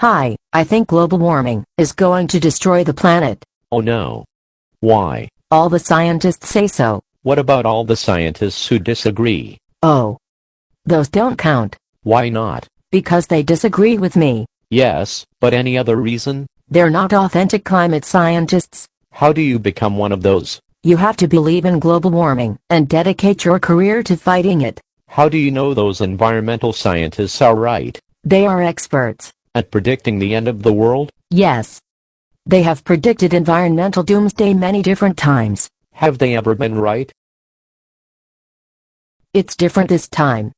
Hi, I think global warming is going to destroy the planet. Oh no. Why? All the scientists say so. What about all the scientists who disagree? Oh, those don't count. Why not? Because they disagree with me. Yes, but any other reason? They're not authentic climate scientists. How do you become one of those? You have to believe in global warming and dedicate your career to fighting it. How do you know those environmental scientists are right? They are experts. At predicting the end of the world? Yes. They have predicted environmental doomsday many different times. Have they ever been right? It's different this time.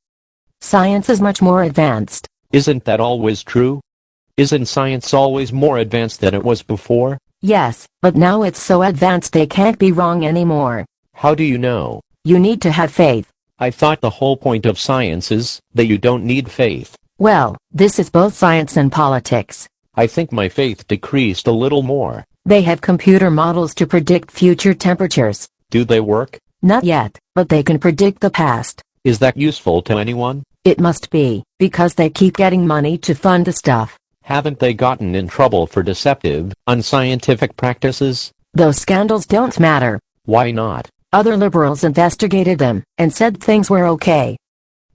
Science is much more advanced. Isn't that always true? Isn't science always more advanced than it was before? Yes, but now it's so advanced they can't be wrong anymore. How do you know? You need to have faith. I thought the whole point of science is that you don't need faith. Well, this is both science and politics. I think my faith decreased a little more. They have computer models to predict future temperatures. Do they work? Not yet, but they can predict the past. Is that useful to anyone? It must be, because they keep getting money to fund the stuff. Haven't they gotten in trouble for deceptive, unscientific practices? Those scandals don't matter. Why not? Other liberals investigated them and said things were okay.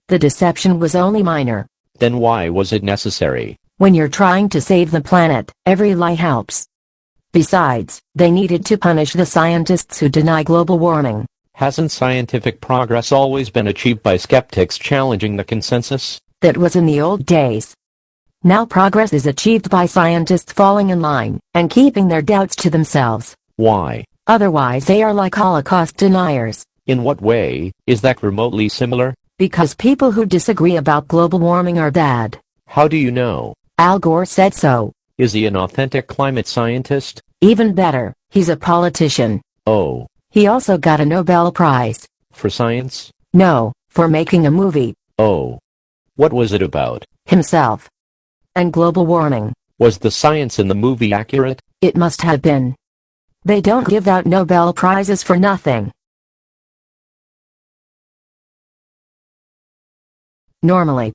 The deception was only minor. Then why was it necessary? When you're trying to save the planet, every lie helps. Besides, they needed to punish the scientists who deny global warming. Hasn't scientific progress always been achieved by skeptics challenging the consensus? That was in the old days. Now progress is achieved by scientists falling in line and keeping their doubts to themselves. Why? Otherwise they are like Holocaust deniers. In what way is that remotely similar? Because people who disagree about global warming are bad. How do you know? Al Gore said so. Is he an authentic climate scientist? Even better, he's a politician. Oh. He also got a Nobel Prize. For science? No, for making a movie. Oh. What was it about? Himself. And global warming. Was the science in the movie accurate? It must have been. They don't give out Nobel Prizes for nothing. Normally.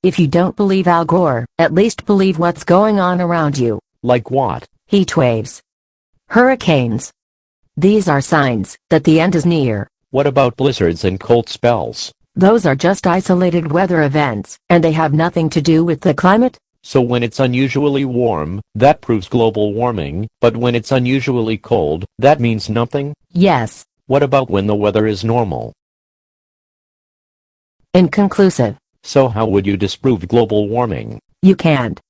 If you don't believe Al Gore, at least believe what's going on around you. Like what? Heat waves. Hurricanes. These are signs that the end is near. What about blizzards and cold spells? Those are just isolated weather events, and they have nothing to do with the climate. So when it's unusually warm, that proves global warming, but when it's unusually cold, that means nothing? Yes. What about when the weather is normal? Inconclusive. So how would you disprove global warming? You can't.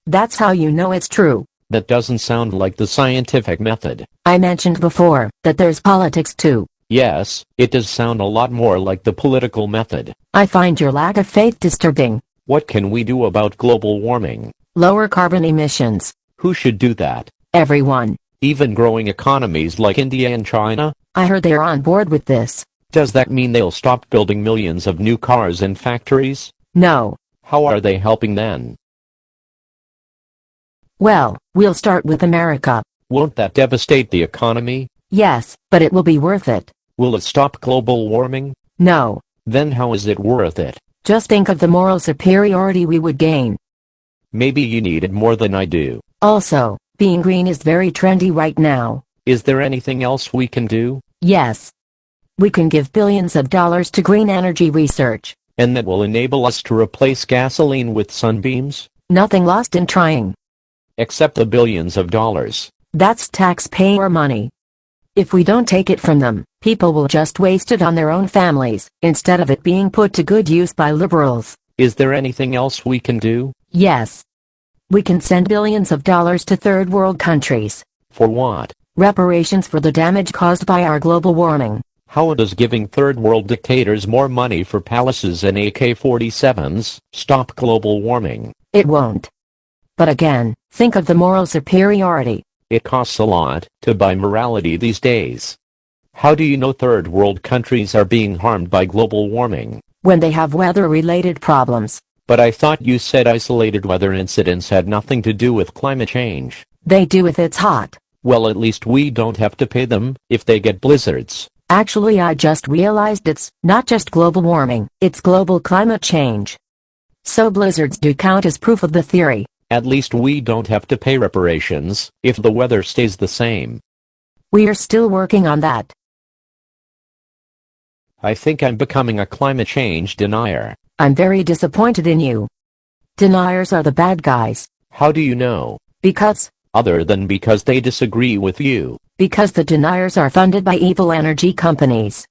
That's how you know it's true. That doesn't sound like the scientific method. I mentioned before that there's politics too. Yes, it does sound a lot more like the political method. I find your lack of faith disturbing. What can we do about global warming? Lower carbon emissions. Who should do that? Everyone. Even growing economies like India and China? I heard they're on board with this. Does that mean they'll stop building millions of new cars and factories? No. How are they helping then? Well, we'll start with America. Won't that devastate the economy? Yes, but it will be worth it. Will it stop global warming? No. Then how is it worth it? Just think of the moral superiority we would gain. Maybe you need it more than I do. Also, being green is very trendy right now. Is there anything else we can do? Yes. We can give billions of dollars to green energy research. And that will enable us to replace gasoline with sunbeams? Nothing lost in trying. Except the billions of dollars. That's taxpayer money. If we don't take it from them, people will just waste it on their own families, instead of it being put to good use by liberals. Is there anything else we can do? Yes. We can send billions of dollars to third world countries. For what? Reparations for the damage caused by our global warming. How does giving third world dictators more money for palaces and AK-47s stop global warming? It won't. But again, think of the moral superiority. It costs a lot to buy morality these days. How do you know third world countries are being harmed by global warming? When they have weather-related problems. But I thought you said isolated weather incidents had nothing to do with climate change. They do if it's hot. Well, at least we don't have to pay them if they get blizzards. Actually, I just realized it's not just global warming, it's global climate change. So blizzards do count as proof of the theory. At least we don't have to pay reparations if the weather stays the same. We are still working on that. I think I'm becoming a climate change denier. I'm very disappointed in you. Deniers are the bad guys. How do you know? Because Other than because they disagree with you. the deniers are funded by evil energy companies.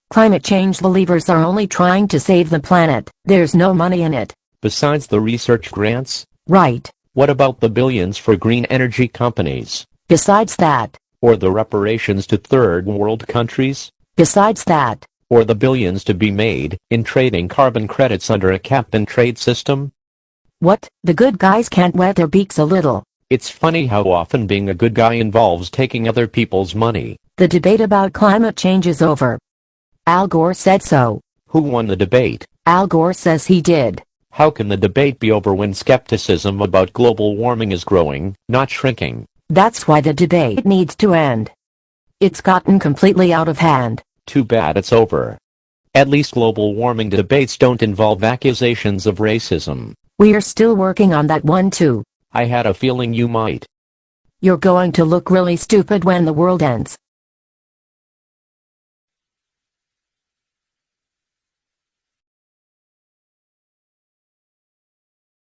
Climate change believers are only trying to save the planet. There's no money in it. Besides the research grants? Right. What about the billions for green energy companies? Besides that. Or the reparations to third world countries? Besides that. Or the billions to be made in trading carbon credits under a cap-and-trade system? What? The good guys can't wet their beaks a little. It's funny how often being a good guy involves taking other people's money. The debate about climate change is over. Al Gore said so. Who won the debate? Al Gore says he did. How can the debate be over when skepticism about global warming is growing, not shrinking? That's why the debate needs to end. It's gotten completely out of hand. Too bad it's over. At least global warming debates don't involve accusations of racism. We are still working on that one too. I had a feeling you might. You're going to look really stupid when the world ends.